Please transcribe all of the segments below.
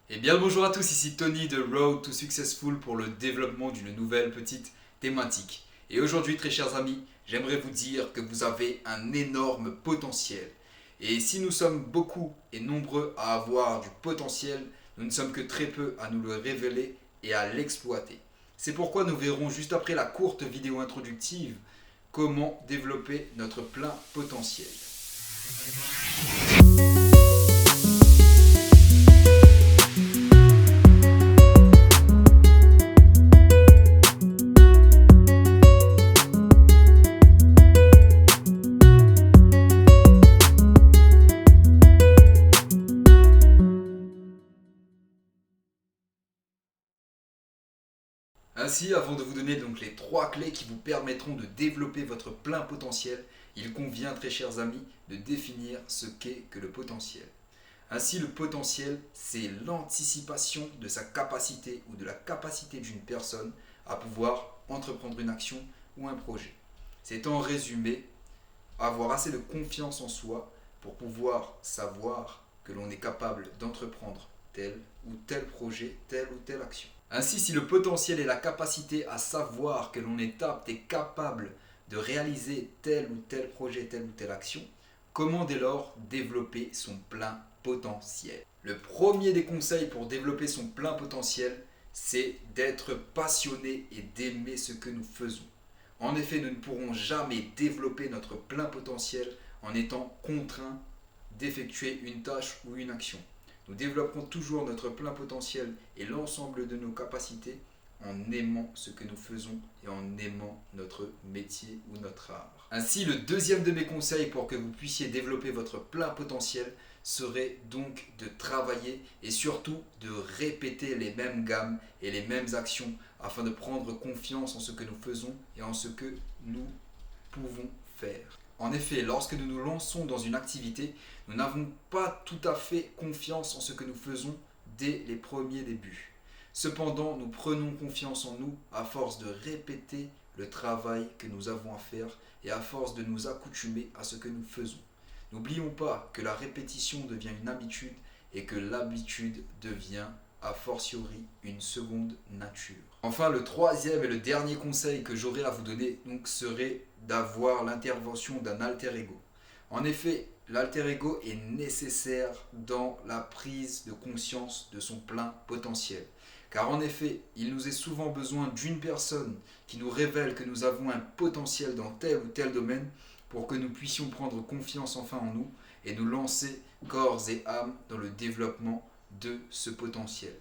Eh bien bonjour à tous, ici Tony de Road to Successful pour le développement d'une nouvelle petite thématique. Et aujourd'hui très chers amis, j'aimerais vous dire que vous avez un énorme potentiel. Et si nous sommes beaucoup et nombreux à avoir du potentiel, nous ne sommes que très peu à nous le révéler et à l'exploiter. C'est pourquoi nous verrons juste après la courte vidéo introductive comment développer notre plein potentiel. Ainsi, avant de vous donner donc les 3 clés qui vous permettront de développer votre plein potentiel, il convient, très chers amis, de définir ce qu'est que le potentiel. Ainsi, le potentiel, c'est l'anticipation de sa capacité ou de la capacité d'une personne à pouvoir entreprendre une action ou un projet. C'est en résumé avoir assez de confiance en soi pour pouvoir savoir que l'on est capable d'entreprendre tel ou tel projet, telle ou telle action. Ainsi, si le potentiel est la capacité à savoir que l'on est apte et capable de réaliser tel ou tel projet, telle ou telle action, comment dès lors développer son plein potentiel? Le premier des conseils pour développer son plein potentiel, c'est d'être passionné et d'aimer ce que nous faisons. En effet, nous ne pourrons jamais développer notre plein potentiel en étant contraints d'effectuer une tâche ou une action. Nous développerons toujours notre plein potentiel et l'ensemble de nos capacités en aimant ce que nous faisons et en aimant notre métier ou notre art. Ainsi, le deuxième de mes conseils pour que vous puissiez développer votre plein potentiel serait donc de travailler et surtout de répéter les mêmes gammes et les mêmes actions afin de prendre confiance en ce que nous faisons et en ce que nous pouvons faire. En effet, lorsque nous nous lançons dans une activité, nous n'avons pas tout à fait confiance en ce que nous faisons dès les premiers débuts. Cependant, nous prenons confiance en nous à force de répéter le travail que nous avons à faire et à force de nous accoutumer à ce que nous faisons. N'oublions pas que la répétition devient une habitude et que l'habitude devient a fortiori une seconde nature. Enfin, le troisième et le dernier conseil que j'aurais à vous donner donc, serait d'avoir l'intervention d'un alter ego. En effet, l'alter ego est nécessaire dans la prise de conscience de son plein potentiel. Car en effet, il nous est souvent besoin d'une personne qui nous révèle que nous avons un potentiel dans tel ou tel domaine pour que nous puissions prendre confiance enfin en nous et nous lancer corps et âme dans le développement de ce potentiel.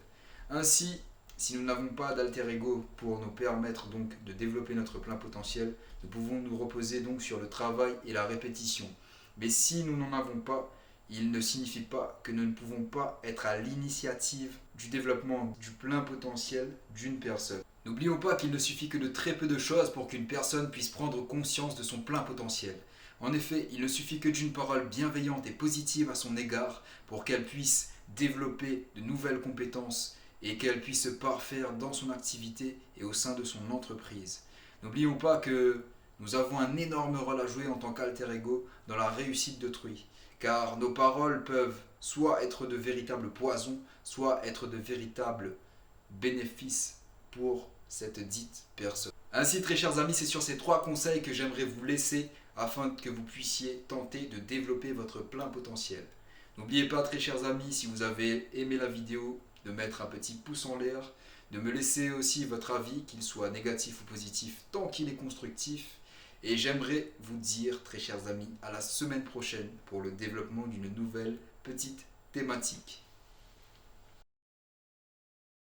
Ainsi, si nous n'avons pas d'alter ego pour nous permettre donc de développer notre plein potentiel, nous pouvons nous reposer donc sur le travail et la répétition. Mais si nous n'en avons pas, il ne signifie pas que nous ne pouvons pas être à l'initiative du développement du plein potentiel d'une personne. N'oublions pas qu'il ne suffit que de très peu de choses pour qu'une personne puisse prendre conscience de son plein potentiel. En effet, il ne suffit que d'une parole bienveillante et positive à son égard pour qu'elle puisse développer de nouvelles compétences et qu'elle puisse se parfaire dans son activité et au sein de son entreprise. N'oublions pas que nous avons un énorme rôle à jouer en tant qu'alter ego dans la réussite d'autrui, car nos paroles peuvent soit être de véritables poisons, soit être de véritables bénéfices pour cette dite personne. Ainsi, très chers amis, c'est sur ces 3 conseils que j'aimerais vous laisser afin que vous puissiez tenter de développer votre plein potentiel. N'oubliez pas, très chers amis, si vous avez aimé la vidéo, de mettre un petit pouce en l'air, de me laisser aussi votre avis, qu'il soit négatif ou positif, tant qu'il est constructif. Et j'aimerais vous dire, très chers amis, à la semaine prochaine pour le développement d'une nouvelle petite thématique.